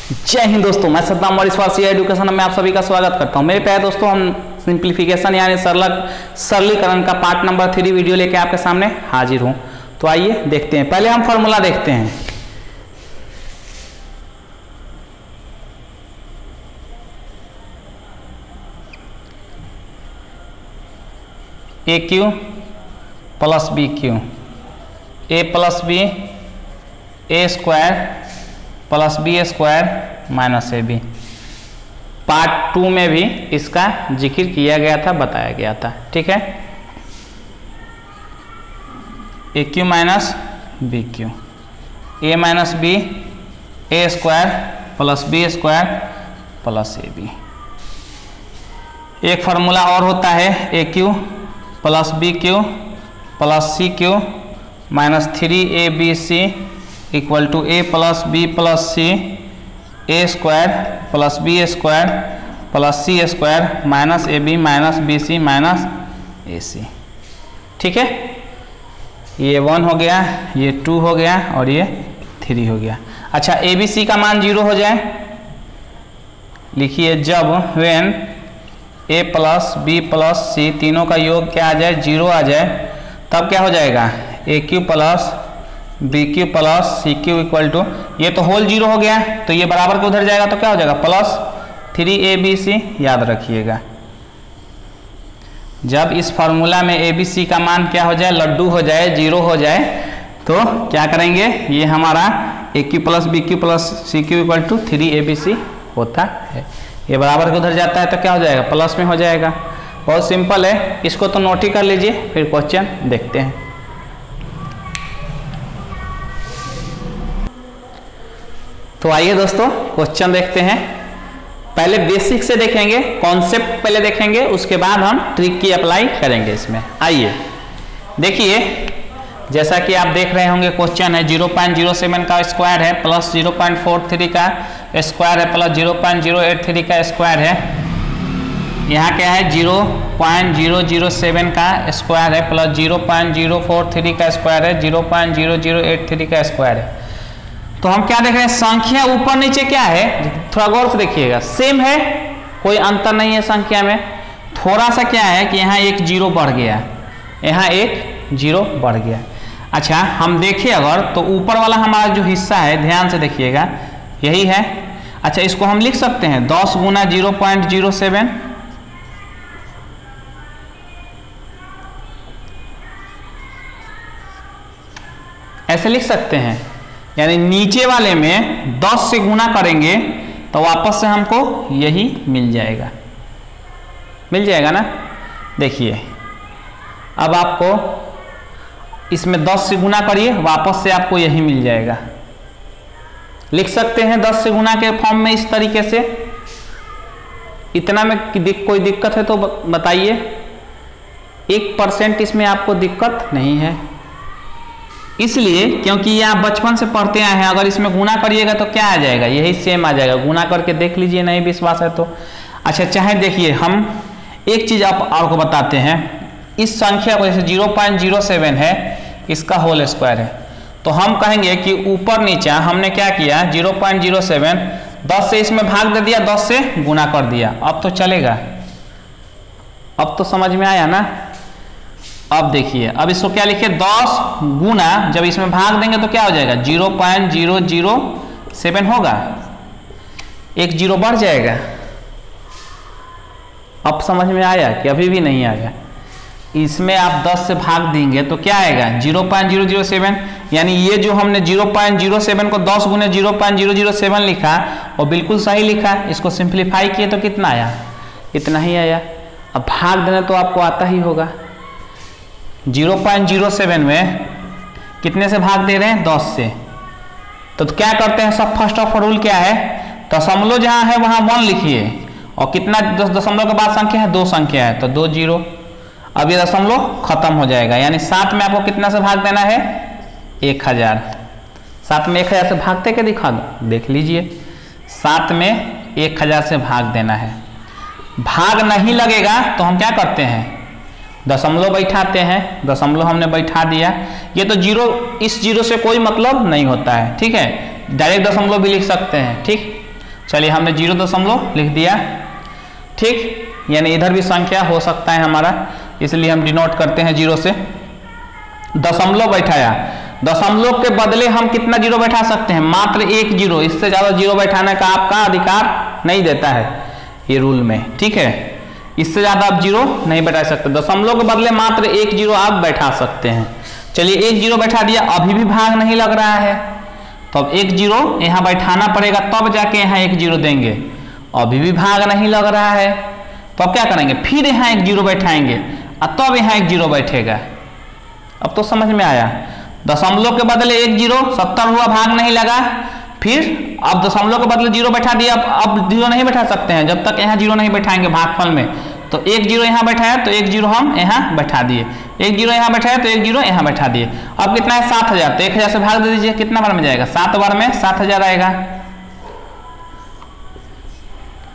जय हिंद दोस्तों, मैं सद्दाम मौर्य एजुकेशन में आप सभी का स्वागत करता हूं। मेरे प्यारे दोस्तों, हम सिंप्लीफिकेशन यानी सरलीकरण का पार्ट नंबर 3 वीडियो लेके आपके सामने हाजिर हूं। तो आइए देखते हैं। पहले हम फॉर्मूला देखते हैं। A cube plus B cube, A plus B A square plus B square minus A B. Part 2 में भी इसका जिक्र किया गया था, बताया गया था। ठीक है, A cube minus B cube, A minus B A square plus B square plus A B. एक फार्मूला और होता है A cube plus B cube plus C cube minus 3abc equal to A plus B plus C A square plus B square plus C square minus A B minus B C minus A C. ठीक है, ये 1 हो गया, ये 2 हो गया और ये 3 हो गया। अच्छा, ए बी सी का मान 0 हो जाए, लिखिए जब when A plus B plus C तीनों का योग क्या आ जाए, 0 आ जाए, तब क्या हो जाएगा, ए cube plus B cube plus C cube equal to, ये तो होल 0 हो गया, तो ये बराबर के उधर जाएगा तो क्या हो जाएगा, प्लस 3abc। याद रखिएगा, जब इस फार्मूला में abc का मान क्या हो जाए, लड्डू हो जाए, 0 हो जाए, तो क्या करेंगे, ये हमारा A cube plus B cube plus C cube equal to 3abc होता है। ये बराबर के उधर जाता है तो क्या हो जाएगा, प्लस में हो जाएगा। बहुत सिंपल है, इसको तो नोट ही कर लीजिए, फिर क्वेश्चन देखते हैं। तो आइए दोस्तों, क्वेश्चन देखते हैं। पहले बेसिक से देखेंगे, कॉन्सेप्ट पहले देखेंगे, उसके बाद हम ट्रिक की अप्लाई करेंगे इसमें। आइए देखिए, जैसा कि आप देख रहे होंगे, क्वेश्चन है 0.07 का स्क्वायर है प्लस 0.43 का स्क्वायर है प्लस 0.083 का स्क्वायर है। यहाँ क्या है, 0.007 का स्क्वायर है प्लस 0.043 का स्क्वायर है, 0.0083 का स्क्वायर है। तो हम क्या देख रहे हैं, संख्या ऊपर नीचे क्या है, थोड़ा गौर से देखिएगा, सेम है, कोई अंतर नहीं है संख्या में। थोड़ा सा क्या है कि यहाँ एक 0 बढ़ गया, यहाँ एक 0 बढ़ गया। अच्छा, हम देखिए अगर, तो ऊपर वाला हमारा जो हिस्सा है, ध्यान से देखिएगा, यही है। अच्छा, इसको हम लिख सकते हैं 10 गुना 0.07, ऐसे लिख सकते हैं। यानी नीचे वाले में 10 से गुना करेंगे तो वापस से हमको यही मिल जाएगा, मिल जाएगा ना। देखिए, अब आपको इसमें 10 से गुना करिए, वापस से आपको यही मिल जाएगा। लिख सकते हैं 10 से गुना के फॉर्म में इस तरीके से। इतना में कोई दिक्कत है तो बताइए, 1% इसमें आपको दिक्कत नहीं है, इसलिए क्योंकि ये आप बचपन से पढ़ते आए हैं। अगर इसमें गुना करिएगा तो क्या आ जाएगा, यही सेम आ जाएगा। गुना करके देख लीजिए, नहीं विश्वास है तो। अच्छा, चाहे देखिए, हम एक चीज आपको बताते हैं, इस संख्या को जैसे 0.07 है, इसका होल स्क्वायर है, तो हम कहेंगे कि ऊपर नीचे हमने क्या किया, 0.07 10 से इसमें भाग दे दिया, 10 से गुना कर दिया। अब तो चलेगा, अब तो समझ में आया ना। अब देखिए, अब इसको क्या लिखे, 10 गुना, जब इसमें भाग देंगे तो क्या हो जाएगा, 0.007 होगा, एक 0 बढ़ जाएगा। अब समझ में आया कि अभी भी नहीं आया। इसमें आप 10 से भाग देंगे तो क्या आएगा, 0.007। यानी ये जो हमने 0.07 को 10 गुने 0.007 लिखा, वो बिल्कुल सही लिखा। इसको सिंप्लीफाई किए तो कितना आया, इतना ही आया। अब भाग देना तो आपको आता ही होगा। 0.07 में कितने से भाग दे रहे हैं, 10 से। तो क्या करते हैं, सब फर्स्ट ऑफ रूल क्या है, दशमलव जहां है वहां 1 लिखिए, और कितना दशमलव के बाद संख्या है, 2 संख्या है तो 2 0। अब ये दशमलव खत्म हो जाएगा। यानी 7 में आपको कितना से भाग देना है, 1000। 7 में 1000 से भागते क्या दिखा दो, देख लीजिए, 7 में 1000 से भाग देना है। भाग नहीं लगेगा तो हम क्या करते हैं, दशमलव बैठाते हैं, दशमलव हमने बैठा दिया। ये तो 0, इस 0 से कोई मतलब नहीं होता है, ठीक है, डायरेक्ट दशमलव भी लिख सकते हैं। ठीक, चलिए हमने 0 लिख दिया, ठीक। यानी इधर भी संख्या हो सकता है हमारा, इसलिए हम डिनोट करते हैं 0 से। दशमलव बैठाया, दशमलव के बदले हम कितना 0 बैठा सकते हैं? मात्र 1 0। इससे ज्यादा 0 बैठाने का आपका अधिकार नहीं देता है ये रूल में, ठीक है। इससे ज्यादा आप 0 नहीं बैठा सकते। दशमलव के बदले मात्र 1 0 आप बैठा सकते हैं। चलिए 1 0 बैठा दिया, अभी भी भाग नहीं लग रहा है, तो अब 1 0 यहाँ बैठाना पड़ेगा, तब जाके यहाँ 1 0 देंगे। अभी भी भाग नहीं लग रहा है, तो अब क्या करेंगे? फिर यहाँ 1 0 बैठाएंगे और तब यहाँ 1 0 बैठेगा। अब तो समझ में आया। दशमलव के बदले 1 0, 70 हुआ, भाग नहीं लगा। फिर अब दशमलव के बदले 0 बैठा दिया, अब 0 नहीं बैठा सकते हैं जब तक यहाँ 0 नहीं बैठाएंगे भागफल में। तो 1 0 यहाँ बैठाया तो 1 0 हम यहाँ बैठा दिए, 1 0 यहाँ बैठाया तो 1 0 यहाँ बैठा दिए। अब कितना है? 7000। तो 1000 से भाग दे दीजिए, कितना बार में जाएगा? 7 बार में 7000 आएगा।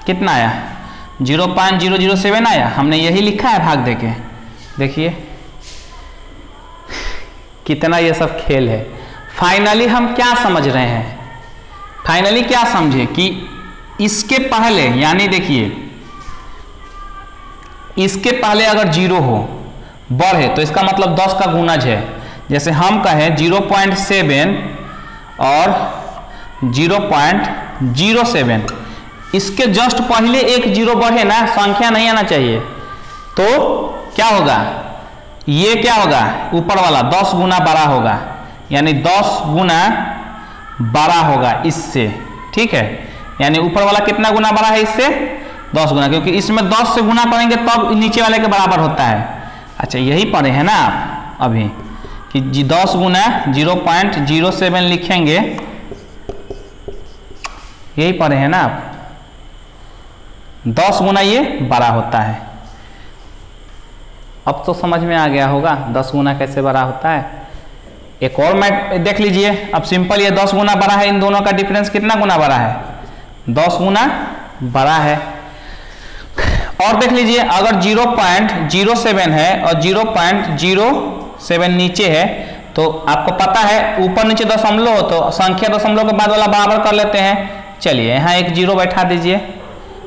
कितना आया? 0.007 आया। हमने यही लिखा है भाग देके। देखिए कितना ये सब खेल है। फाइनली हम क्या समझ रहे हैं? फाइनली क्या समझे कि इसके पहले, यानी देखिए इसके पहले अगर 0 हो, बढ़े, तो इसका मतलब 10 का गुणज है। जैसे हम कहें 0.7 और 0.07, इसके जस्ट पहले 1 0 बढ़े ना, संख्या नहीं आना चाहिए, तो क्या होगा? ये क्या होगा? ऊपर वाला 10 गुना बड़ा होगा, यानी 10 गुना बड़ा होगा इससे, ठीक है। यानी ऊपर वाला कितना गुना बड़ा है इससे? 10 गुना, क्योंकि इसमें 10 से गुना करेंगे तब नीचे वाले के बराबर होता है। अच्छा यही पढ़े हैं ना आप अभी कि 10 गुना 0.07 लिखेंगे, यही पढ़े हैं ना आप। 10 गुना ये बड़ा होता है। अब तो समझ में आ गया होगा 10 गुना कैसे बड़ा होता है। एक और मैथ देख लीजिए। अब सिंपल, ये 10 गुना बड़ा है, इन दोनों का डिफरेंस कितना गुना बड़ा है? 10 गुना बड़ा है। और देख लीजिए, अगर 0.07 है और 0.07 नीचे है, तो आपको पता है ऊपर नीचे दशमलव हो तो संख्या दशमलव के बाद वाला बराबर कर लेते हैं। चलिए यहाँ 1 0 बैठा दीजिए।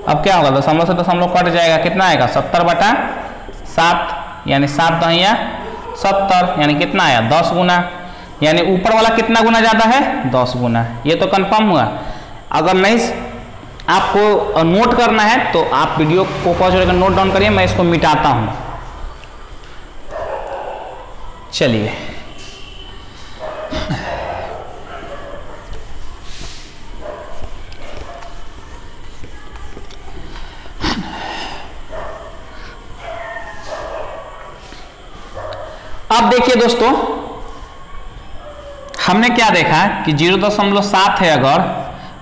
अब क्या होगा? दशमलव से दशमलव कट जाएगा, कितना आएगा? 70/7, यानी 7 दहिया 70, यानी कितना आया? 10 गुना। यानी ऊपर वाला कितना गुना ज्यादा है? 10 गुना। ये तो कंफर्म हुआ। अगर नहीं आपको नोट करना है तो आप वीडियो को पॉज करके नोट डाउन करिए, मैं इसको मिटाता हूं। चलिए अब देखिए दोस्तों, हमने क्या देखा कि 0.7 है अगर,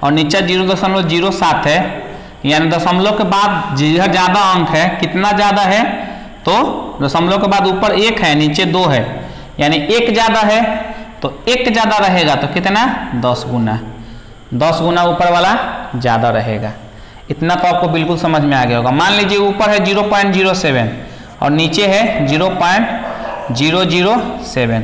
और नीचे 0.07 है, यानी दशमलव के बाद जिधर ज्यादा अंक है, कितना ज्यादा है? तो दशमलव के बाद ऊपर 1 है, नीचे 2 है, यानी 1 ज्यादा है, तो 1 ज्यादा रहेगा तो कितना? 10 गुना। 10 गुना ऊपर वाला ज्यादा रहेगा। इतना तो आपको बिल्कुल समझ में आ गया होगा। मान लीजिए ऊपर है 0.07 और नीचे है 0.007।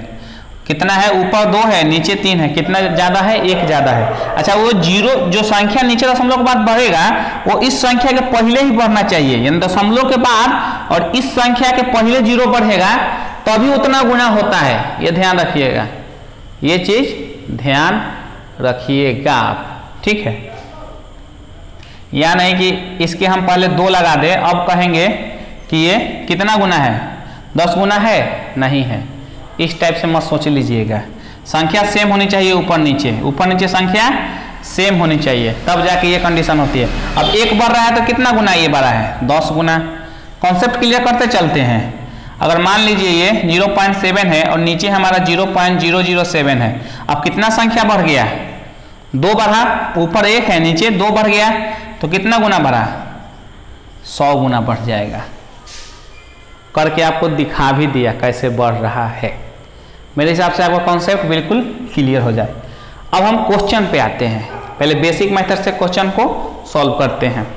कितना है? ऊपर 2 है, नीचे 3 है, कितना ज्यादा है? 1 ज्यादा है। अच्छा, वो 0 जो संख्या नीचे दशमलव के बाद बढ़ेगा, वो इस संख्या के पहले ही बढ़ना चाहिए, यानी दशमलव के बाद और इस संख्या के पहले 0 बढ़ेगा तभी उतना गुना होता है। ये ध्यान रखिएगा, ये चीज ध्यान रखिएगा आप, ठीक है। या नहीं कि इसके हम पहले 2 लगा दे, अब कहेंगे कि ये कितना गुना है? 10 गुना है? नहीं है। इस टाइप से मत सोच लीजिएगा। संख्या सेम होनी चाहिए, ऊपर नीचे संख्या सेम होनी चाहिए, तब जाके ये कंडीशन होती है। अब 1 बढ़ रहा है तो कितना गुना ये बढ़ा है? 10 गुना। कॉन्सेप्ट क्लियर करते चलते हैं। अगर मान लीजिए ये 0.7 है और नीचे हमारा 0.007 है, अब कितना संख्या बढ़ गया? 2 बढ़ा, ऊपर 1 है, नीचे 2 बढ़ गया, तो कितना गुना बढ़ा? 100 गुना बढ़ जाएगा। करके आपको दिखा भी दिया कैसे बढ़ रहा है। मेरे हिसाब से आपका कॉन्सेप्ट बिल्कुल क्लियर हो जाए। अब हम क्वेश्चन पे आते हैं। पहले बेसिक मेथड से क्वेश्चन को सॉल्व करते हैं।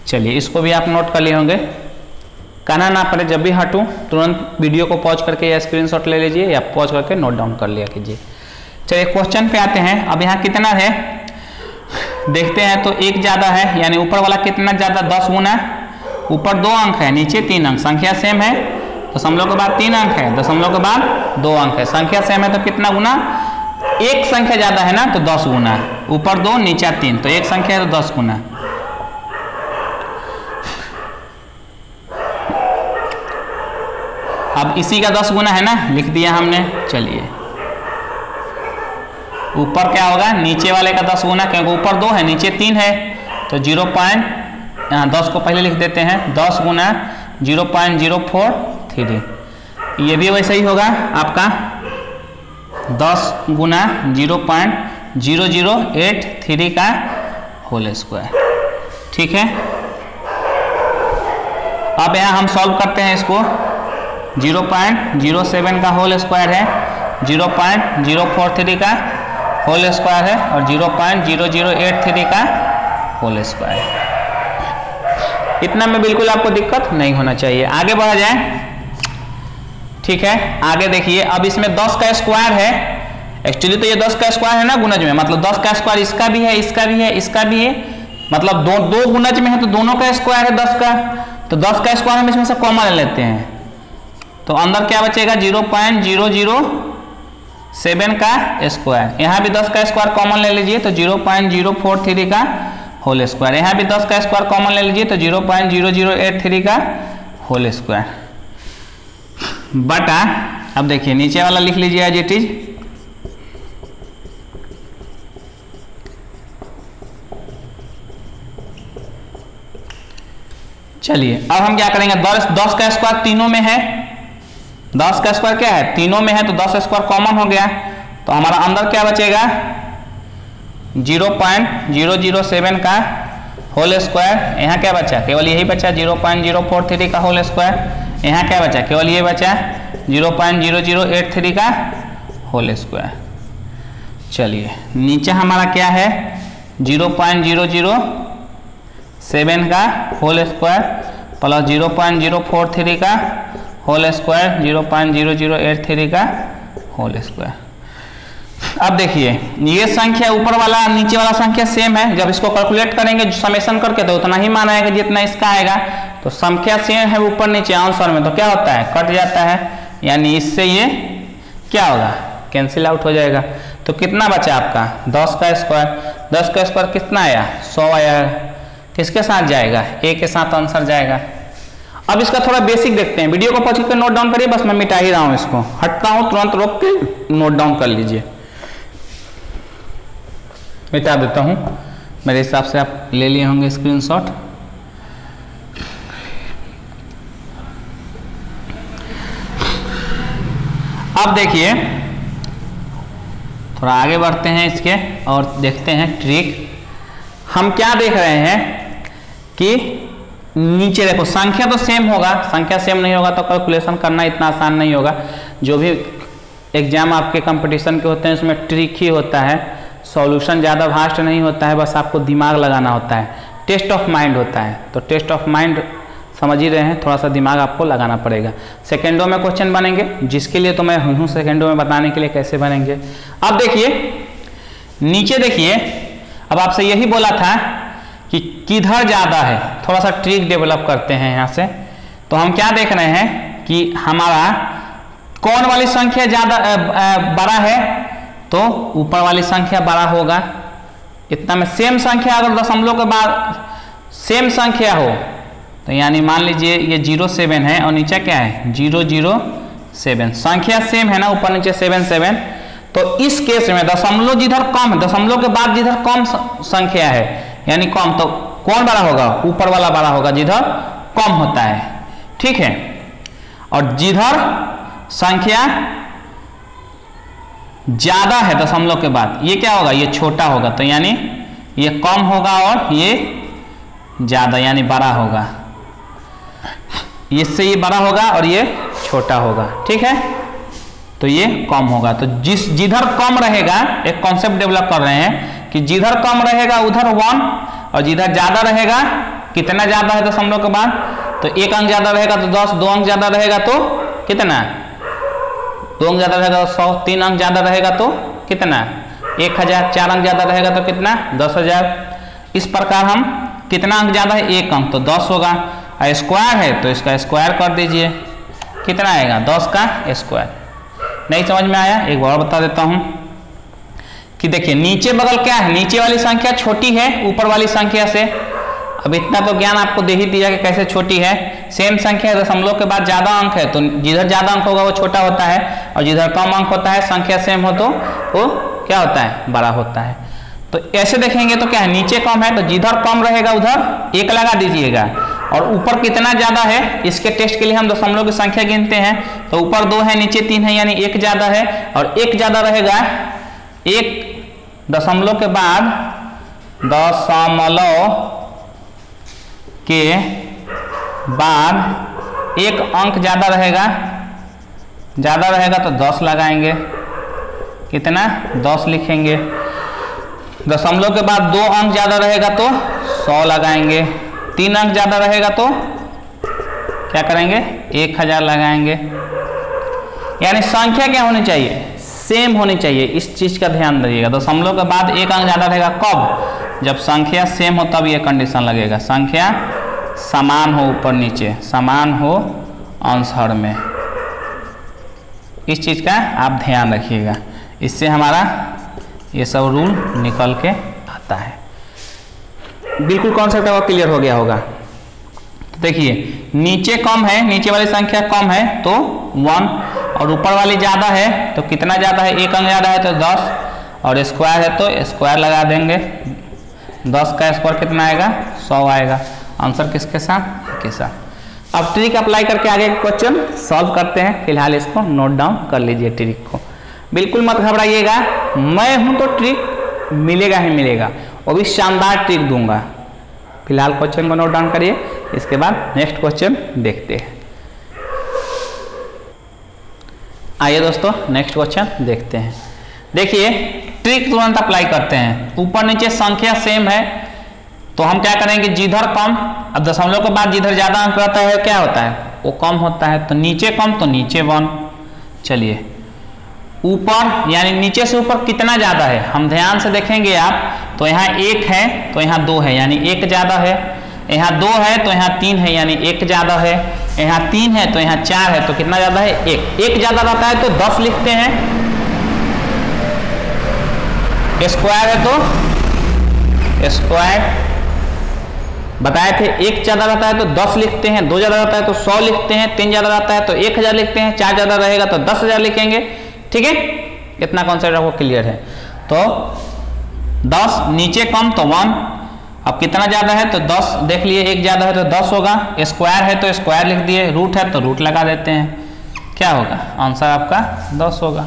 चलिए इसको भी आप नोट कर लिए होंगे। कहना ना पड़े, जब भी हटूं तुरंत वीडियो को पॉज करके या स्क्रीनशॉट ले लीजिए या पॉज करके नोट डाउन कर लिया कीजिए। चलिए क्वेश्चन पे आते हैं। अब यहाँ कितना है देखते हैं। तो एक ज्यादा है, यानी ऊपर वाला कितना ज्यादा, 10 गुना, ऊपर 2 अंक है, नीचे 3 अंक, संख्या सेम है, दशमलव के बाद 3 अंक है, दशमलव के बाद 2 अंक है, संख्या सेम है तो कितना गुना, एक संख्या ज्यादा है ना तो 10 गुना, ऊपर 2 नीचे 3, तो एक संख्या है तो 10 गुना। अब इसी का 10 गुना है ना, लिख दिया हमने। चलिए ऊपर क्या होगा, नीचे वाले का 10 गुना, क्योंकि ऊपर 2 है नीचे 3 है, तो 10 को पहले लिख देते हैं, 10 गुना 0.043, ये भी वैसे ही होगा आपका 10 गुना 0.0083 का होल स्क्वायर। ठीक है, अब यहाँ हम सॉल्व करते हैं इसको। 0.07 का होल स्क्वायर है, 0.043 का होल स्क्वायर है और 0.0083 का होल स्क्वायर। इतना में बिल्कुल आपको दिक्कत नहीं होना चाहिए। आगे बढ़ा जाए। ठीक है, आगे देखिए। अब इसमें 10 का स्क्वायर है, एक्चुअली तो ये 10 का स्क्वायर है ना गुणज में, मतलब 10 का स्क्वायर इसका भी है, इसका भी है, इसका भी है, मतलब दो गुणज में है तो दोनों का स्क्वायर है 10 का, तो 10 का स्क्वायर हम इसमें से कॉमन ले लेते हैं, तो अंदर क्या बचेगा 0.007 का स्क्वायर। यहाँ भी 10 का स्क्वायर कॉमन ले लीजिए तो 0.043 का होल स्क्वायर, यहाँ भी 10 का स्क्वायर कॉमन ले लीजिए तो 0.0083 का होल स्क्वायर बटा, अब देखिए नीचे वाला लिख लीजिए एज इट इज, चलिए अब हम क्या करेंगे, 10 का स्क्वायर तीनों में है, 10 का स्क्वायर क्या है तीनों में है, तो 10 स्क्वायर कॉमन हो गया, तो हमारा अंदर क्या बचेगा 0.007 का होल स्क्वायर। यहाँ क्या बचा, केवल यही बचा 0.043 का होल स्क्वायर। यहाँ क्या बचा, केवल ये बचा 0.0083 का होल स्क्वायर। चलिए नीचे हमारा क्या है 0.007 का होल स्क्वायर प्लस 0.043 का होल स्क्वायर, 0.0083 का होल स्क्वायर। अब देखिए ये संख्या ऊपर वाला नीचे वाला संख्या सेम है, जब इसको कैलकुलेट करेंगे समेशन करके तो उतना ही मान आएगा जितना इसका आएगा, तो संख्या सेम है ऊपर नीचे आंसर में, तो क्या होता है कट जाता है, यानी इससे ये क्या होगा कैंसिल आउट हो जाएगा। तो कितना बचा आपका 10 का स्क्वायर, 10 का स्क्वायर कितना आया 100 आया, किसके साथ जाएगा ए के साथ आंसर जाएगा। अब इसका थोड़ा बेसिक देखते हैं, वीडियो को पहुंच कर नोट डाउन करिए, बस मैं मिटा ही रहा हूं इसको, हटता हूं तुरंत रोक के नोट डाउन कर लीजिए, मिटा देता हूं, मेरे हिसाब से आप ले लिए होंगे स्क्रीनशॉट। अब देखिए थोड़ा आगे बढ़ते हैं इसके और देखते हैं ट्रिक। हम क्या देख रहे हैं कि नीचे देखो संख्या तो सेम होगा, संख्या सेम नहीं होगा तो कैलकुलेशन करना इतना आसान नहीं होगा। जो भी एग्जाम आपके कंपटीशन के होते हैं उसमें ट्रिक ही होता है, सॉल्यूशन ज़्यादा वास्ट नहीं होता है, बस आपको दिमाग लगाना होता है, टेस्ट ऑफ माइंड होता है। तो टेस्ट ऑफ माइंड समझ ही रहे हैं, थोड़ा सा दिमाग आपको लगाना पड़ेगा। सेकेंडों में क्वेश्चन बनेंगे, जिसके लिए तो मैं हूँ सेकेंडों में बताने के लिए कैसे बनेंगे। अब देखिए नीचे देखिए, अब आपसे यही बोला था कि किधर ज़्यादा है, थोड़ा सा ट्रिक डेवलप करते हैं यहाँ से। तो हम क्या देख रहे हैं कि हमारा कौन वाली संख्या ज़्यादा बड़ा है, तो ऊपर वाली संख्या बड़ा होगा। इतना में सेम संख्या अगर दशमलव के बाद सेम संख्या हो तो यानी मान लीजिए ये 07 है और नीचे क्या है 007, संख्या सेम है ना, ऊपर नीचे 77, तो इस केस में दशमलव जिधर कम है, दशमलव के बाद जिधर कम संख्या है यानी कम, तो कौन बड़ा होगा ऊपर वाला बड़ा होगा जिधर कम होता है। ठीक है, और जिधर संख्या ज्यादा है दशमलव के बाद ये क्या होगा, ये छोटा होगा, तो यानी ये कम होगा और ये ज्यादा यानी बड़ा होगा, इससे ये बड़ा होगा और ये छोटा होगा। ठीक है, तो ये कम होगा। तो जिधर कम रहेगा, एक कॉन्सेप्ट डेवलप कर रहे हैं कि जिधर कम रहेगा उधर 1 और जिधर ज्यादा रहेगा, कितना ज्यादा है दशमलव के बाद, तो 1 अंक ज्यादा रहेगा तो 10, 2 अंक ज्यादा रहेगा तो कितना, 2 अंक ज्यादा रहेगा तो 100, 3 अंक ज्यादा रहेगा तो कितना 1000, 4 अंक ज्यादा रहेगा तो कितना 10,000। इस प्रकार हम कितना अंक ज्यादा है 1 अंक तो 10 होगा, और स्क्वायर है तो इसका स्क्वायर कर दीजिए, कितना आएगा 10 का स्क्वायर। नहीं समझ में आया? एक बार बता देता हूं कि देखिए नीचे बगल क्या है, नीचे वाली संख्या छोटी है ऊपर वाली संख्या से। अब इतना तो ज्ञान आपको दे ही दिया कि कैसे छोटी है। सेम संख्या है, दशमलव के बाद ज्यादा अंक है तो जिधर ज्यादा अंक होगा वो छोटा होता है, और जिधर कम अंक होता है संख्या सेम हो तो वो क्या होता है बड़ा होता है। तो ऐसे देखेंगे तो क्या है, नीचे कम है तो जिधर कम रहेगा उधर 1 लगा दीजिएगा, और ऊपर कितना ज्यादा है इसके टेस्ट के लिए हम दशमलव की संख्या गिनते हैं। तो ऊपर 2 है नीचे 3 है, यानी 1 ज्यादा है, और 1 ज्यादा रहेगा 1 दशमलव के बाद दशमलव के बाद 1 अंक ज्यादा रहेगा तो 10 लगाएंगे, कितना 10 लिखेंगे। दशमलव के बाद 2 अंक ज्यादा रहेगा तो 100 लगाएंगे, 3 अंक ज्यादा रहेगा तो क्या करेंगे 1000 लगाएंगे। यानी संख्या क्या होनी चाहिए, सेम होनी चाहिए। इस चीज का ध्यान रखिएगा। दशमलव के बाद 1 अंक ज्यादा रहेगा कब, जब संख्या सेम हो तब ये कंडीशन लगेगा, संख्या समान हो, ऊपर नीचे समान हो अंश हर में। इस चीज का आप ध्यान रखिएगा, इससे हमारा ये सब रूल निकल के आता है। बिल्कुल कॉन्सेप्ट आपको क्लियर हो गया होगा। देखिए नीचे कम है, नीचे वाली संख्या कम है तो 1, और ऊपर वाली ज्यादा है तो कितना ज्यादा है 1 अंक ज्यादा है तो 10, और स्क्वायर है तो स्क्वायर लगा देंगे। 10 का स्क्वायर कितना आएगा 100 आएगा। आंसर किसके साथ के साथ। अब ट्रिक अप्लाई करके आगे क्वेश्चन सॉल्व करते हैं। फिलहाल इसको नोट डाउन कर लीजिए ट्रिक को, बिल्कुल मत घबराइएगा। मैं हूं तो ट्रिक मिलेगा ही मिलेगा, वो भी शानदार ट्रिक दूंगा। फिलहाल क्वेश्चन को नोट डाउन करिए, इसके बाद नेक्स्ट क्वेश्चन देखते हैं। आइए दोस्तों नेक्स्ट क्वेश्चन देखते हैं। देखिए ट्रिक तुरंत अप्लाई करते हैं। ऊपर नीचे संख्या सेम है तो हम क्या करेंगे, जिधर कम, अब दशमलव के बाद जिधर ज्यादा अंक रहता है क्या होता है वो कम होता है, तो नीचे कम तो नीचे 1। चलिए ऊपर यानी नीचे से ऊपर कितना ज्यादा है, हम ध्यान से देखेंगे आप तो यहाँ 1 है तो यहाँ 2 है यानी 1 ज्यादा है, यहाँ 2 है तो यहाँ 3 है यानी 1 ज्यादा है, यहाँ 3 है तो यहाँ 4 है तो कितना ज्यादा है 1। 1 ज्यादा रहता है तो 10 लिखते हैं, स्क्वायर है तो स्क्वायर बताए थे। 1 ज्यादा रहता है तो 10 लिखते हैं, 2 ज्यादा रहता है तो 100 लिखते हैं, 3 ज्यादा रहता है तो 1000 लिखते हैं, 4 ज्यादा रहेगा तो 10,000 लिखेंगे। ठीक है, इतना कॉन्सेप्ट आपको क्लियर है। तो 10 नीचे कम तो 1, अब कितना ज्यादा है तो 10 देख लिए, 1 ज्यादा है तो 10 होगा, स्क्वायर है तो स्क्वायर लिख दिए, रूट है तो रूट लगा देते हैं, क्या होगा आंसर आपका 10 होगा।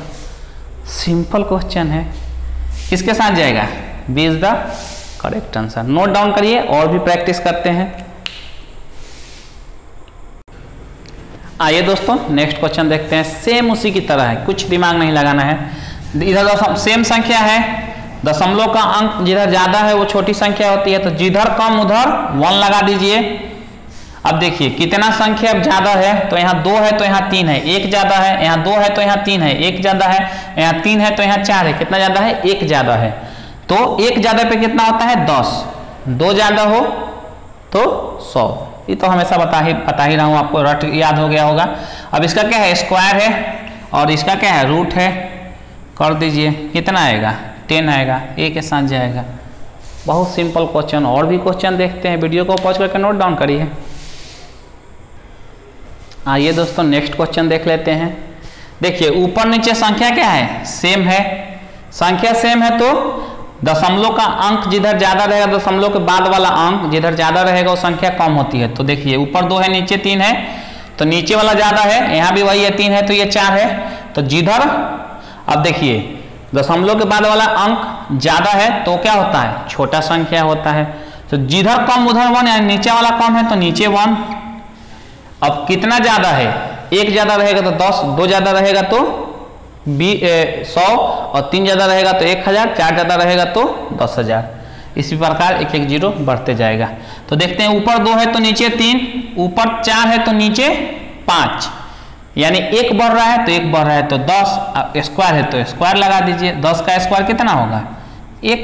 सिंपल क्वेश्चन है, किसके साथ जाएगा, B is the correct answer. Note down करिए और भी प्रैक्टिस करते हैं। आइए दोस्तों नेक्स्ट क्वेश्चन देखते हैं। सेम उसी की तरह है, कुछ दिमाग नहीं लगाना है। इधर सेम संख्या है, दशमलव का अंक जिधर ज्यादा है वो छोटी संख्या होती है, तो जिधर कम उधर 1 लगा दीजिए। अब देखिए कितना संख्या ज्यादा है तो यहाँ 2 है तो यहाँ 3 है, 1 ज्यादा है, यहाँ 2 है तो यहाँ 3 है, 1 ज्यादा है, यहाँ 3 है तो यहाँ 4 है, कितना ज्यादा है 1 ज्यादा है। तो 1 ज्यादा पे कितना होता है 10, 2 ज्यादा हो तो 100। ये तो हमेशा बता ही रहा हूँ आपको, रट याद हो गया होगा। अब इसका क्या है स्क्वायर है और इसका क्या है रूट है, कर दीजिए, कितना आएगा 10 आएगा, ए के साथ जाएगा। बहुत सिंपल क्वेश्चन। और भी क्वेश्चन देखते हैं, वीडियो को पॉज करके नोट डाउन करिए। आइए दोस्तों नेक्स्ट क्वेश्चन देख लेते हैं। देखिए ऊपर नीचे संख्या क्या है सेम है, संख्या सेम है तो दशमलव का अंक जिधर ज्यादा रहेगा, दशमलव के बाद वाला अंक जिधर ज्यादा रहेगा वो संख्या कम होती है। तो देखिए ऊपर 2 है नीचे 3 है तो नीचे वाला ज्यादा है, यहाँ भी वही है 3 है तो ये 4 है। तो जिधर अब देखिए दशमलव के बाद वाला अंक ज्यादा है तो क्या होता है छोटा संख्या होता है। तो जिधर कम उधर 1, यानी नीचे वाला कम है तो नीचे 1। अब कितना ज्यादा है, 1 ज्यादा रहेगा तो 10, 2 ज्यादा रहेगा तो 100 और 3 ज्यादा रहेगा तो 1000, 4 ज्यादा रहेगा तो 10,000। इसी प्रकार 1 1 0 बढ़ते जाएगा। तो देखते हैं ऊपर 2 है तो नीचे 3, ऊपर 4 है तो नीचे 5। यानी एक बढ़ रहा है तो एक बढ़ रहा है तो 10 स्क्वायर है तो स्क्वायर लगा दीजिए। 10 का स्क्वायर कितना होगा? 1।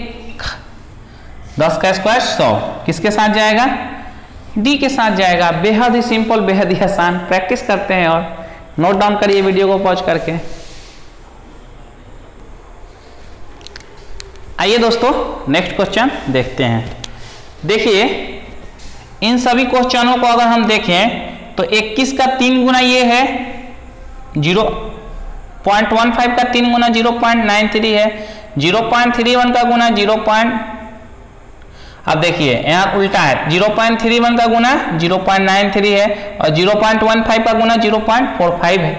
10 का स्क्वायर 100। किसके साथ जाएगा? डी के साथ जाएगा। बेहद ही सिंपल, बेहद ही आसान। प्रैक्टिस करते हैं और नोट डाउन करिए वीडियो को पॉज करके। आइए दोस्तों नेक्स्ट क्वेश्चन देखते हैं। देखिए इन सभी क्वेश्चनों को अगर हम देखें तो 21 का 3 गुना ये है 0.15 का 3 गुना 0.93 है। 0.31 का गुना 0. अब देखिए यहाँ उल्टा है, 0.31 का गुना 0.93 है और 0.15 का गुना 0.45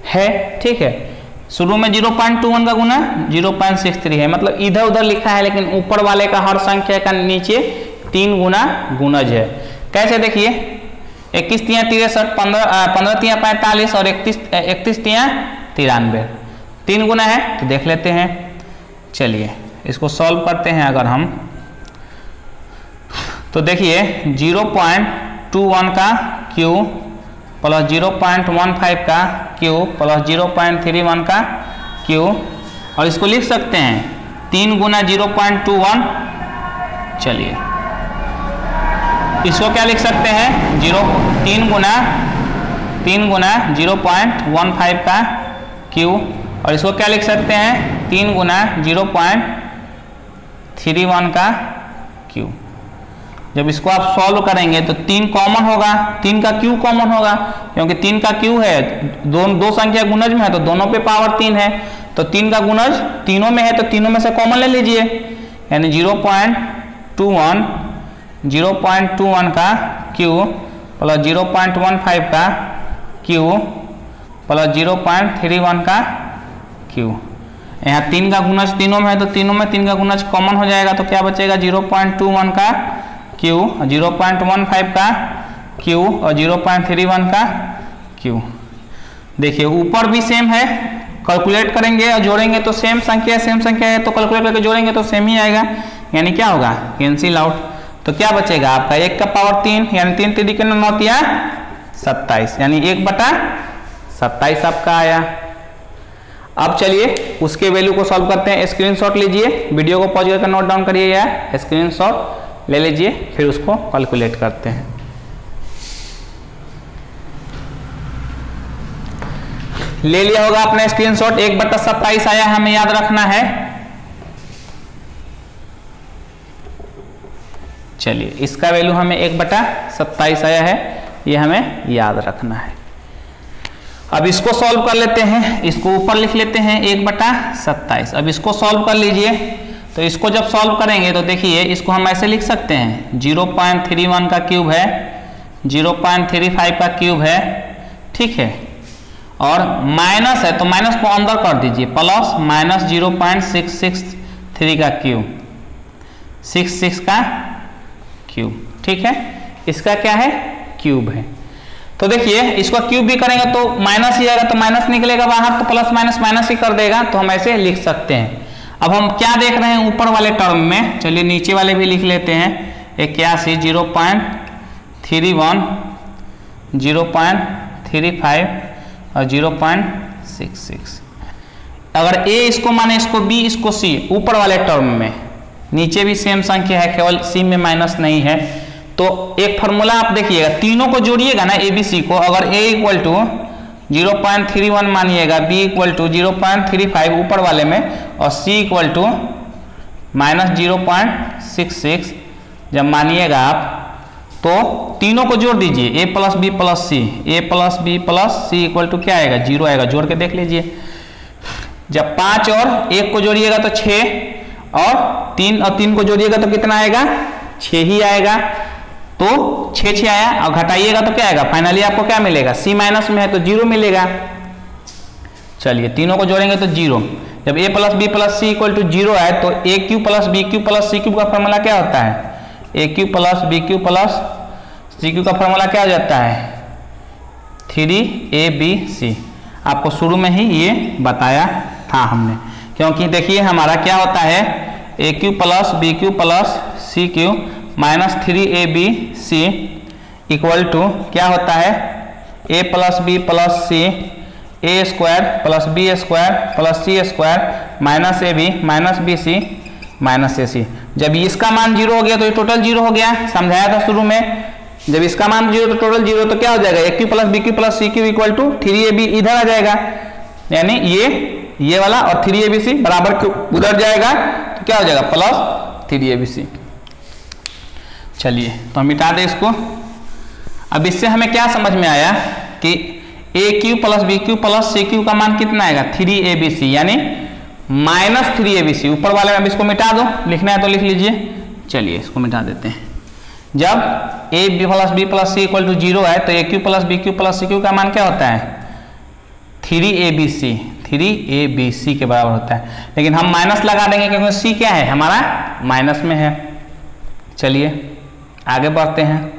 है। ठीक है, शुरू में 0.21 का गुना 0.63 है, मतलब इधर उधर लिखा है लेकिन ऊपर वाले का हर संख्या का नीचे 3 गुना गुणज है। कैसे? देखिए 21 तिया 63, 15 तिया 45 और 31 तिया 93, 3 गुना है तो देख लेते हैं। चलिए इसको सॉल्व करते हैं। अगर हम तो देखिए 0.21 का क्यू प्लस 0.15 का क्यू प्लस 0.31 का क्यू, और इसको लिख सकते हैं 3 गुना 0.21। चलिए इसको क्या लिख सकते हैं? 3 गुना 0.15 का क्यू, और इसको क्या लिख सकते हैं? 3 गुना 0.31 का क्यू। जब इसको आप सॉल्व करेंगे तो 3 कॉमन होगा, 3 का क्यू कॉमन होगा, क्योंकि 3 का क्यू है, दो संख्या गुणज में है तो दोनों पे पावर 3 है, तो 3 का गुणज तीनों में है तो तीनों में से कॉमन ले लीजिए, यानी 0.21 का क्यू प्लस 0.15 का क्यू प्लस 0.31 का क्यू। यहाँ 3 का गुणज तीनों में है तो तीनों में 3 का गुणज कॉमन हो जाएगा, तो क्या बचेगा? 0.21 का क्यू, 0.15 का क्यू और 0.31 का क्यू। देखिए ऊपर भी सेम है, कैलकुलेट करेंगे और जोड़ेंगे तो सेम संख्या है तो कैलकुलेट करके जोड़ेंगे तो सेम ही आएगा, यानी क्या होगा? Cancel out. तो क्या बचेगा आपका? 1 का पावर 3, यानी 3 3 के 9 तिया 27, यानी 1/27 आपका आया। अब चलिए उसके वैल्यू को सॉल्व करते हैं। स्क्रीनशॉट लीजिए, वीडियो को पॉज करके नोट डाउन करिए या स्क्रीनशॉट ले लीजिए, फिर उसको कैलकुलेट करते हैं। ले लिया होगा अपना स्क्रीनशॉट। 1/27 आया, हमें याद रखना है। चलिए इसका वैल्यू हमें 1/27 आया है, ये हमें याद रखना है। अब इसको सॉल्व कर लेते हैं, इसको ऊपर लिख लेते हैं 1/27। अब इसको सॉल्व कर लीजिए, तो इसको जब सॉल्व करेंगे तो देखिए इसको हम ऐसे लिख सकते हैं 0.31 का क्यूब है, 0.35 का क्यूब है, ठीक है, और माइनस है तो माइनस को अंदर कर दीजिए, प्लस माइनस 0.663 का क्यूब, 66 का क्यूब, ठीक है, इसका क्या है? क्यूब है। तो देखिए इसको क्यूब भी करेंगे तो माइनस ही आएगा, तो माइनस निकलेगा बाहर तो प्लस माइनस माइनस ही कर देगा, तो हम ऐसे लिख सकते हैं। अब हम क्या देख रहे हैं ऊपर वाले टर्म में, चलिए नीचे वाले भी लिख लेते हैं। 81, 0.31, 0.35 और 0.66। अगर a इसको माने, इसको b, इसको c, ऊपर वाले टर्म में, नीचे भी सेम संख्या है, केवल c में माइनस नहीं है, तो एक फॉर्मूला आप देखिएगा, तीनों को जोड़िएगा ना ABC को। अगर a इक्वल टू 0.31 मानिएगा, b इक्वल टू 0.35 ऊपर वाले में और c इक्वल टू माइनस 0.66 जब मानिएगा आप, तो तीनों को जोड़ दीजिए, a plus B plus C, a plus B plus C equal to क्या आएगा? 0 आएगा। जोड़ के देख लीजिए, जब 5 और 1 को जोड़िएगा तो 6 और 3 को जोड़िएगा तो कितना आएगा? 6 ही आएगा। तो 6 आया और घटाइएगा तो क्या आएगा? फाइनली आपको क्या मिलेगा? c माइनस में है तो 0 मिलेगा। चलिए तीनों को जोड़ेंगे तो 0। जब a plus B plus C equal to 0 है तो a cube plus B cube plus C cube का फॉर्मूला क्या होता है? a cube plus B cube plus C cube का फॉर्मूला क्या हो जाता है? 3abc। आपको शुरू में ही ये बताया था हमने, क्योंकि देखिए हमारा क्या होता है, a cube plus B cube plus C cube minus 3abc equal to क्या होता है? A plus B plus C A square plus B square plus C square minus A B minus B C minus A C. जब इसका मान 0 हो गया तो ये टोटल 0 हो गया, समझाया था शुरू में। जब इसका मान 0 तो टोटल 0, तो क्या हो जाएगा, ए cube plus B cube plus C cube equal to 3ab इधर आ जाएगा, यानी ये वाला और 3abc बराबर उधर जाएगा, तो क्या हो जाएगा प्लस 3abc। चलिए तो हम मिटा दें इसको। अब इससे हमें क्या समझ में आया कि a cube plus B cube plus C cube का मान कितना आएगा 3abc, यानी माइनस 3abc। ऊपर वाले में अब इसको मिटा दो, लिखना है तो लिख लीजिए। चलिए इसको मिटा देते हैं। जब a B plus B plus C equal to 0 है तो a cube plus B cube plus C cube का मान क्या होता है 3abc के बराबर होता है। लेकिन हम माइनस लगा देंगे क्योंकि सी क्या है हमारा माइनस में है। चलिए आगे बढ़ते हैं।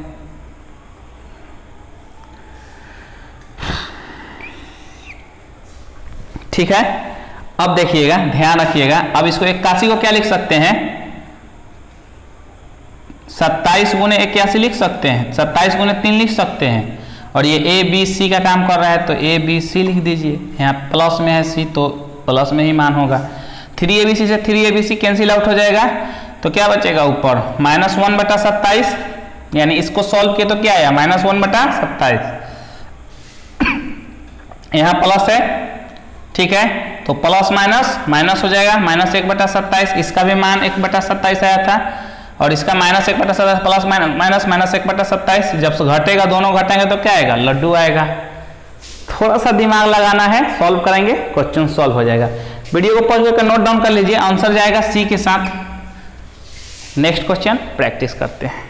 ठीक है, अब देखिएगा, ध्यान रखिएगा। अब इसको 81 को क्या लिख सकते हैं 27 गुने 81 लिख सकते हैं, 27 गुने 3 लिख सकते हैं। और ये ए बी सी का काम कर रहा है तो ए बी सी लिख दीजिए। यहाँ प्लस में है सी तो प्लस में ही मान होगा। 3abc से 3abc कैंसिल आउट हो जाएगा, तो क्या बचेगा ऊपर -1/27, यानी इसको सॉल्व किए तो क्या आया -1/27। यहाँ प्लस है, ठीक है, तो प्लस माइनस माइनस हो जाएगा, -1/27। इसका भी मान 1/27 आया था और इसका -1/27 प्लस माइनस -1/27। जब घटेगा, दोनों घटेंगे तो क्या आएगा लड्डू आएगा। थोड़ा सा दिमाग लगाना है, सॉल्व करेंगे, क्वेश्चन सॉल्व हो जाएगा। वीडियो को पॉज करके नोट डाउन कर लीजिए, आंसर जाएगा सी के साथ। नेक्स्ट क्वेश्चन प्रैक्टिस करते हैं।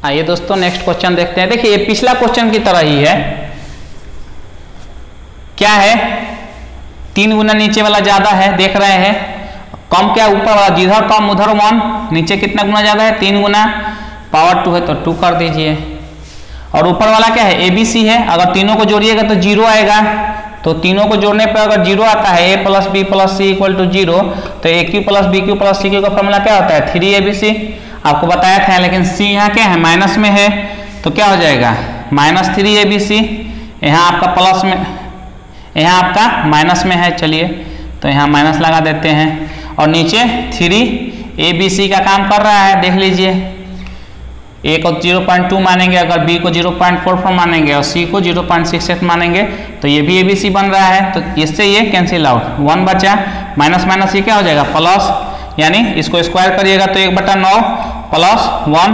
आइए दोस्तों नेक्स्ट क्वेश्चन देखते हैं। देखिए ये पिछला क्वेश्चन की तरह ही है। क्या है 3 गुना नीचे वाला ज्यादा है, देख रहे हैं। कम क्या ऊपर वाला, जिधर कम उधर 1, नीचे कितना गुना ज्यादा है 3 गुना, पावर 2 है तो 2 कर दीजिए। और ऊपर वाला क्या है ABC है, अगर तीनों को जोड़िएगा तो 0 आएगा। तो तीनों को जोड़ने पर अगर 0 आता है a plus B plus C equal to 0, तो a cube plus B cube plus C cube का फॉर्मूला क्या होता है 3abc। आपको बताया था, लेकिन सी यहाँ क्या है माइनस में है, तो क्या हो जाएगा -3abc। यहाँ आपका प्लस में, यहाँ आपका माइनस में है। चलिए तो यहाँ माइनस लगा देते हैं। और नीचे 3abc का काम कर रहा है, देख लीजिए। ए को 0.2 मानेंगे, अगर बी को 0.44 मानेंगे और सी को 0.68 मानेंगे, तो ये भी abc बन रहा है। तो इससे ये कैंसिल आउट, 1 बचा, माइनस माइनस ये क्या हो जाएगा प्लस, यानी इसको स्क्वायर करिएगा तो 1/9 प्लस 1,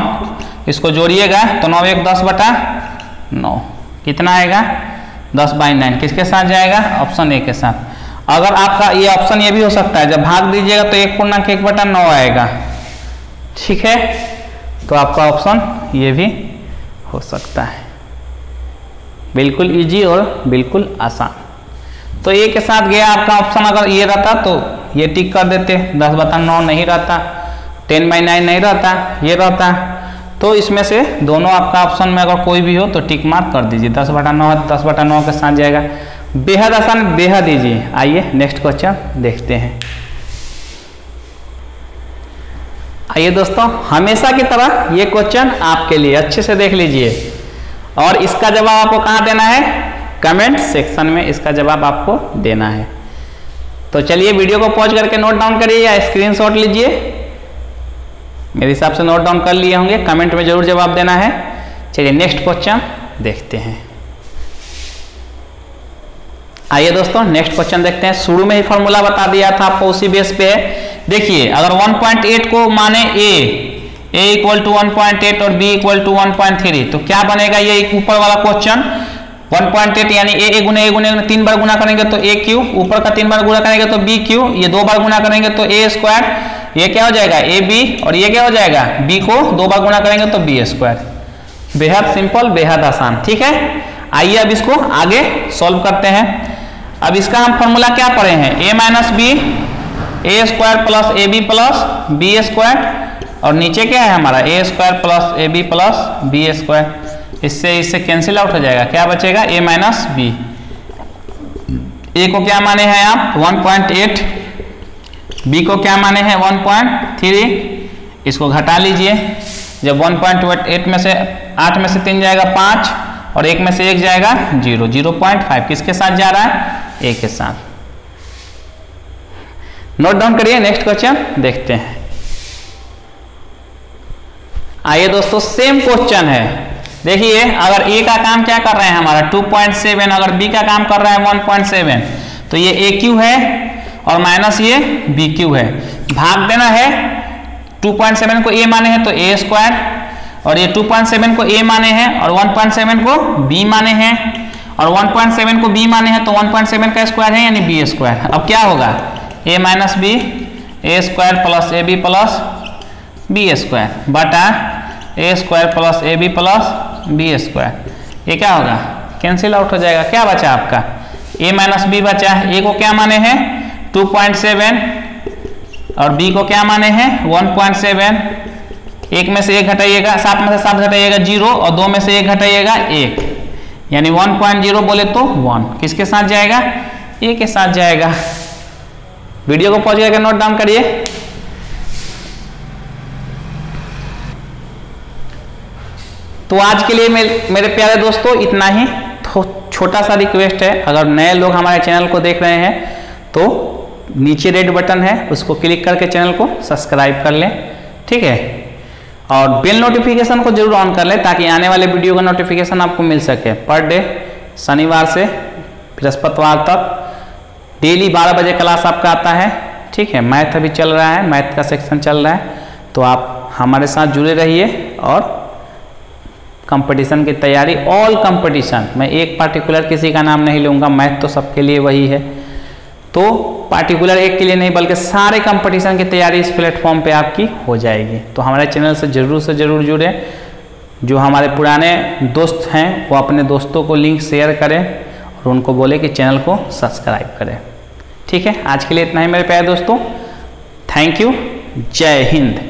इसको जोड़िएगा तो 9 1 10/9, कितना आएगा 10/9। किसके साथ जाएगा ऑप्शन ए के साथ। अगर आपका ये ऑप्शन ये भी हो सकता है, जब भाग दीजिएगा तो 1/1/9 आएगा, ठीक है। तो आपका ऑप्शन ये भी हो सकता है। बिल्कुल इजी और बिल्कुल आसान। तो ए के साथ गया आपका ऑप्शन। अगर ये रहता तो ये टिक कर देते, 10/9 नहीं रहता, 10/9 नहीं रहता, ये रहता। तो इसमें से दोनों आपका ऑप्शन में अगर कोई भी हो तो टिक मार्क कर दीजिए। 10/9 10/9 के साथ जाएगा। बेहद आसान, बेहद इजी। आइए नेक्स्ट क्वेश्चन देखते हैं। आइए दोस्तों, हमेशा की तरह ये क्वेश्चन आपके लिए, अच्छे से देख लीजिए। और इसका जवाब आपको कहाँ देना है, कमेंट सेक्शन में इसका जवाब आपको देना है। तो चलिए वीडियो को पॉज करके नोट डाउन करिए या स्क्रीनशॉट लीजिए। मेरे हिसाब से नोट डाउन कर लिए होंगे, कमेंट में जरूर जवाब देना है। चलिए नेक्स्ट क्वेश्चन देखते हैं। आइए दोस्तों नेक्स्ट क्वेश्चन देखते हैं। शुरू में ही फॉर्मूला बता दिया था आपको, उसी बेस पे है। देखिए अगर 1.8 को माने a इक्वल टू 1.8 और b इक्वल टू 1.3, तो क्या बनेगा ये ऊपर वाला क्वेश्चन 1.8, यानी a गुने 3 बार गुना करेंगे तो a क्यू, ऊपर का 3 बार गुना करेंगे तो b क्यू, ये 2 बार गुना करेंगे तो a स्क्वायर, ये क्या हो जाएगा ab, और ये क्या हो जाएगा b को 2 बार गुना करेंगे तो b स्क्वायर। बेहद सिंपल, बेहद आसान, ठीक है। आइए अब इसको आगे सॉल्व करते हैं। अब इसका हम फॉर्मूला क्या पढ़े हैं, a minus B A square plus A B plus B square, और नीचे क्या है हमारा a square plus A B plus B square. इससे कैंसिल आउट हो जाएगा, क्या बचेगा a माइनस बी। ए को क्या माने हैं आप 1.8, बी को क्या माने हैं 1.3, इसको घटा लीजिए जब 1.8 में से 8 में से 3 जाएगा 5 और 1 में से 1 जाएगा 0, 0.5 किसके साथ जा रहा है? a के साथ। नोट डाउन करिए, नेक्स्ट क्वेश्चन देखते हैं। आइए दोस्तों, सेम क्वेश्चन है। देखिए, अगर a का काम क्या कर रहे हैं हमारा 2.7, अगर b का काम कर रहा है 1.7, तो ये AQ है और माइनस ये BQ है। भाग देना है, 2.7 को a माने हैं तो a स्क्वायर, और ये 2.7 को a माने हैं और 1.7 को b माने हैं, और 1.7 को b माने हैं तो 1.7 का स्क्वायर है यानी b स्क्वायर। अब क्या होगा? a minus b, a square plus ab plus b square बटा a square plus ab plus b square. ये क्या होगा? कैंसिल आउट हो जाएगा। क्या बचा आपका? a माइनस b बचा। a को क्या माने हैं? 2.7 और b को क्या माने हैं? 1.7। 1 में से 1 घटाइएगा, 7 में से 7 घटाइएगा 0, और 2 में से 1 घटाइएगा 1, यानी 1.0 बोले तो 1 किसके साथ जाएगा? a के साथ जाएगा। वीडियो को पॉज करके नोट डाउन करिए। तो आज के लिए मेरे प्यारे दोस्तों इतना ही। तो छोटा सा रिक्वेस्ट है, अगर नए लोग हमारे चैनल को देख रहे हैं तो नीचे रेड बटन है, उसको क्लिक करके चैनल को सब्सक्राइब कर लें, ठीक है। और बेल नोटिफिकेशन को जरूर ऑन कर लें ताकि आने वाले वीडियो का नोटिफिकेशन आपको मिल सके। पर डे शनिवार से बृहस्पतिवार तक डेली 12 बजे क्लास आपका आता है, ठीक है। मैथ अभी चल रहा है, मैथ का सेक्शन चल रहा है, तो आप हमारे साथ जुड़े रहिए। और कंपटीशन की तैयारी, ऑल कंपटीशन, मैं एक पार्टिकुलर किसी का नाम नहीं लूँगा, मैथ तो सबके लिए वही है, तो पार्टिकुलर एक के लिए नहीं बल्कि सारे कंपटीशन की तैयारी इस प्लेटफॉर्म पे आपकी हो जाएगी। तो हमारे चैनल से ज़रूर जुड़े। जो हमारे पुराने दोस्त हैं वो अपने दोस्तों को लिंक शेयर करें और उनको बोले कि चैनल को सब्सक्राइब करें, ठीक है। आज के लिए इतना ही मेरे प्यारे दोस्तों। Thank you. जय हिंद।